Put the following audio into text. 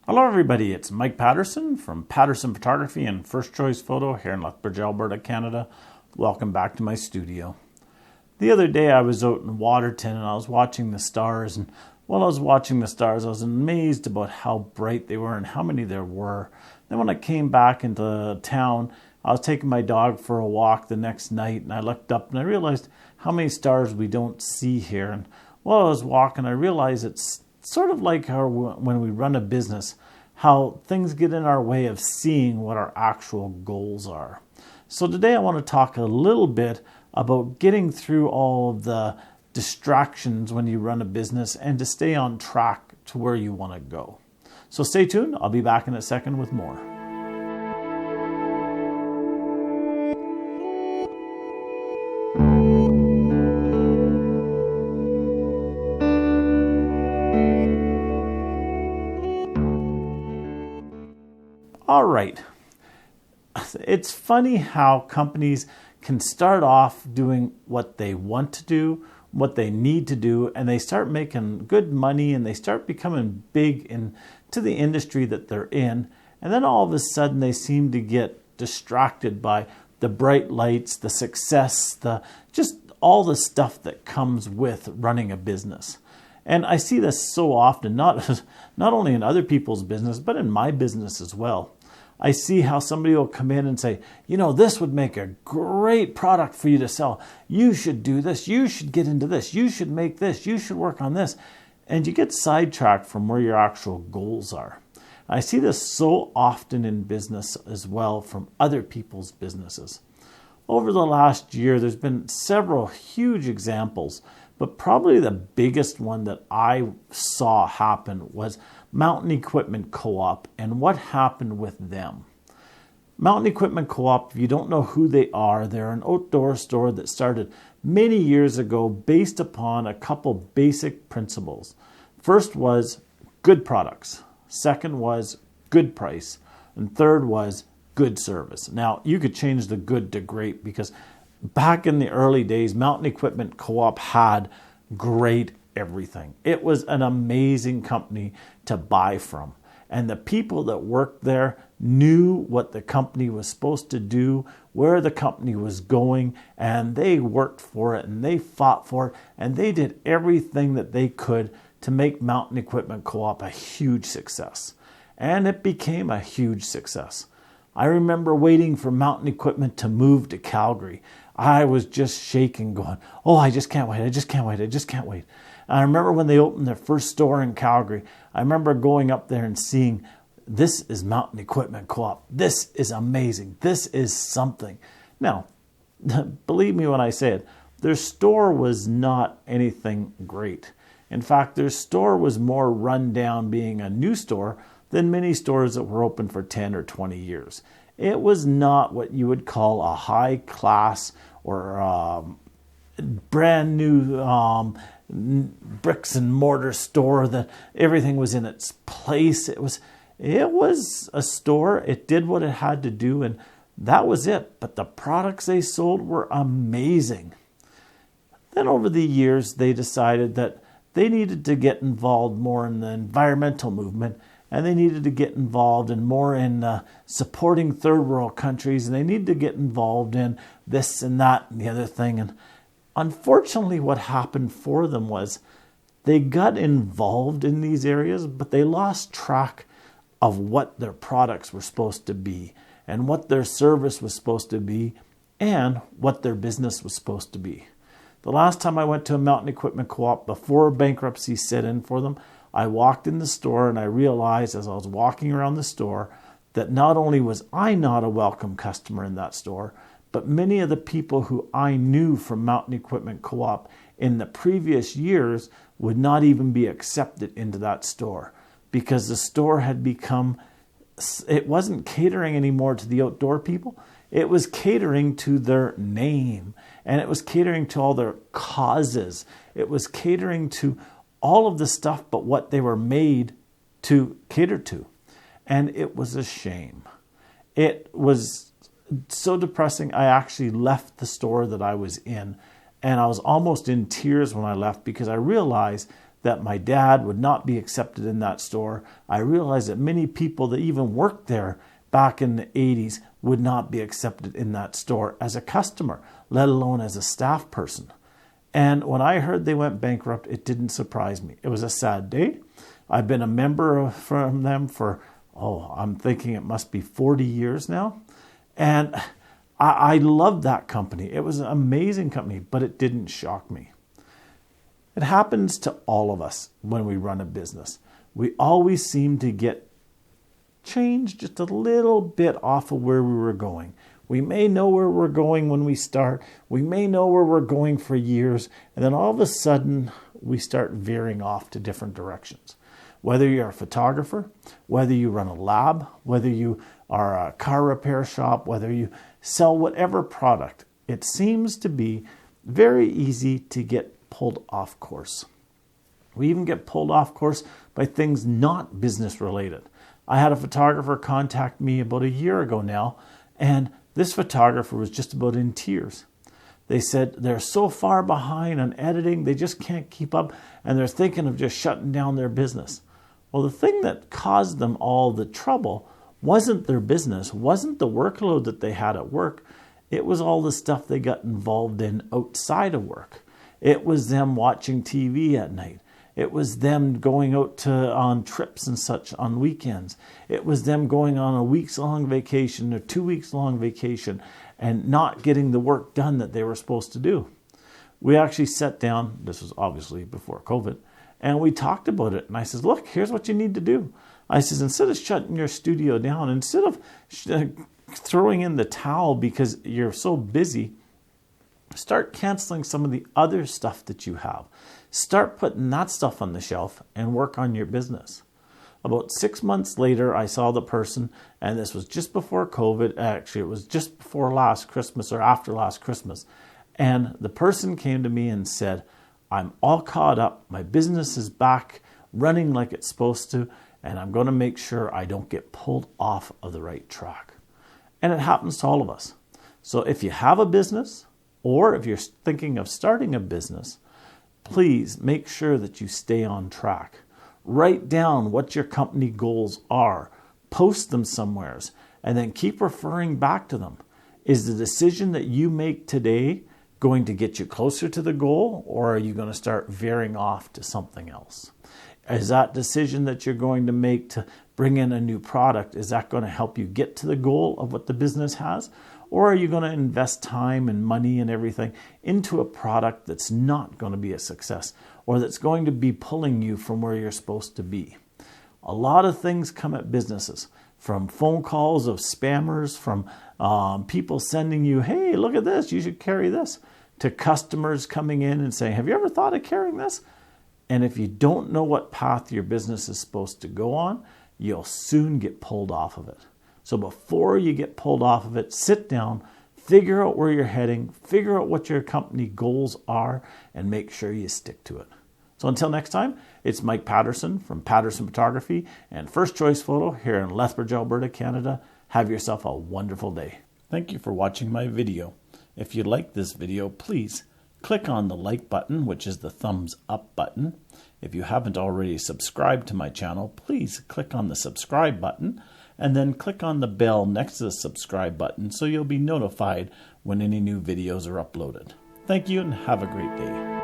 Hello everybody, it's Mike Patterson from Patterson Photography and First Choice Photo here in Lethbridge, Alberta, Canada. Welcome back to my studio. The other day I was out in Waterton and I was watching the stars, and while I was watching the stars I was amazed about how bright they were and how many there were. Then when I came back into town, I was taking my dog for a walk the next night and I looked up and I realized how many stars we don't see here. And while I was walking I realized it's sort of like when we run a business, how things get in our way of seeing what our actual goals are. So today I want to talk a little bit about getting through all of the distractions when you run a business and to stay on track to where you want to go. So stay tuned. I'll be back in a second with more. All right. It's funny how companies can start off doing what they want to do, what they need to do, and they start making good money and they start becoming big into the industry that they're in. And then all of a sudden they seem to get distracted by the bright lights, the success, just all the stuff that comes with running a business. And I see this so often, not only in other people's business, but in my business as well. I see how somebody will come in and say, this would make a great product for you to sell. You should do this. You should get into this. You should make this. You should work on this. And you get sidetracked from where your actual goals are. I see this so often in business as well from other people's businesses. Over the last year, there's been several huge examples, but probably the biggest one that I saw happen was Mountain Equipment Co-op and what happened with them. Mountain Equipment Co-op, if you don't know who they are, they're an outdoor store that started many years ago based upon a couple basic principles. First was good products. Second was good price. And third was good service. Now, you could change the good to great because back in the early days, Mountain Equipment Co-op had great everything. It was an amazing company to buy from. And the people that worked there knew what the company was supposed to do, where the company was going, and they worked for it and they fought for it and they did everything that they could to make Mountain Equipment Co-op a huge success. And it became a huge success. I remember waiting for Mountain Equipment to move to Calgary. I was just shaking going, I just can't wait. I just can't wait. I just can't wait. And I remember when they opened their first store in Calgary, I remember going up there and seeing, this is Mountain Equipment Co-op. This is amazing. This is something. Now, believe me when I say it, their store was not anything great. In fact, their store was more run down being a new store than many stores that were open for 10 or 20 years. It was not what you would call a high class or brand new bricks and mortar store that everything was in its place. It was a store. It did what it had to do and that was it. But the products they sold were amazing. Then over the years, they decided that they needed to get involved more in the environmental movement. And they needed to get involved more in supporting third world countries. And they needed to get involved in this and that and the other thing. And unfortunately, what happened for them was they got involved in these areas, but they lost track of what their products were supposed to be and what their service was supposed to be and what their business was supposed to be. The last time I went to a Mountain Equipment Co-op before bankruptcy set in for them, I walked in the store and I realized as I was walking around the store that not only was I not a welcome customer in that store, but many of the people who I knew from Mountain Equipment Co-op in the previous years would not even be accepted into that store because the store had become, it wasn't catering anymore to the outdoor people. It was catering to their name and it was catering to all their causes. It was catering to all of the stuff but what they were made to cater to. And it was a shame. It was so depressing. I actually left the store that I was in and I was almost in tears when I left because I realized that my dad would not be accepted in that store. I realized that many people that even worked there back in the 80s would not be accepted in that store as a customer, let alone as a staff person. And when I heard they went bankrupt, it didn't surprise me. It was a sad day. I've been a member from them for, I'm thinking it must be 40 years now. And I loved that company. It was an amazing company, but it didn't shock me. It happens to all of us when we run a business. We always seem to get changed just a little bit off of where we were going. We may know where we're going when we start. We may know where we're going for years. And then all of a sudden, we start veering off to different directions. Whether you're a photographer, whether you run a lab, whether you are a car repair shop, whether you sell whatever product, it seems to be very easy to get pulled off course. We even get pulled off course by things not business related. I had a photographer contact me about a year ago now, and this photographer was just about in tears. They said they're so far behind on editing, they just can't keep up, and they're thinking of just shutting down their business. Well, the thing that caused them all the trouble wasn't their business, wasn't the workload that they had at work. It was all the stuff they got involved in outside of work. It was them watching TV at night. It was them going out on trips and such on weekends. It was them going on a weeks-long vacation or 2 weeks-long vacation and not getting the work done that they were supposed to do. We actually sat down, this was obviously before COVID, and we talked about it. And I says, look, here's what you need to do. I says, instead of shutting your studio down, instead of throwing in the towel because you're so busy, start canceling some of the other stuff that you have. Start putting that stuff on the shelf and work on your business. About 6 months later, I saw the person, and this was just before COVID. Actually, it was just before last Christmas or after last Christmas. And the person came to me and said, I'm all caught up. My business is back running like it's supposed to, and I'm going to make sure I don't get pulled off of the right track. And it happens to all of us. So if you have a business, or if you're thinking of starting a business, please make sure that you stay on track. Write down what your company goals are. Post them somewheres, and then keep referring back to them. Is the decision that you make today going to get you closer to the goal, or are you going to start veering off to something else? Is that decision that you're going to make to bring in a new product, is that going to help you get to the goal of what the business has? Or are you going to invest time and money and everything into a product that's not going to be a success, or that's going to be pulling you from where you're supposed to be? A lot of things come at businesses, from phone calls of spammers, from people sending you, hey, look at this, you should carry this, to customers coming in and saying, have you ever thought of carrying this? And if you don't know what path your business is supposed to go on, you'll soon get pulled off of it. So before you get pulled off of it, sit down, figure out where you're heading, figure out what your company goals are, and make sure you stick to it. So until next time, it's Mike Patterson from Patterson Photography and First Choice Photo here in Lethbridge, Alberta, Canada. Have yourself a wonderful day. Thank you for watching my video. If you like this video, please click on the like button, which is the thumbs up button. If you haven't already subscribed to my channel, please click on the subscribe button and then click on the bell next to the subscribe button so you'll be notified when any new videos are uploaded. Thank you and have a great day.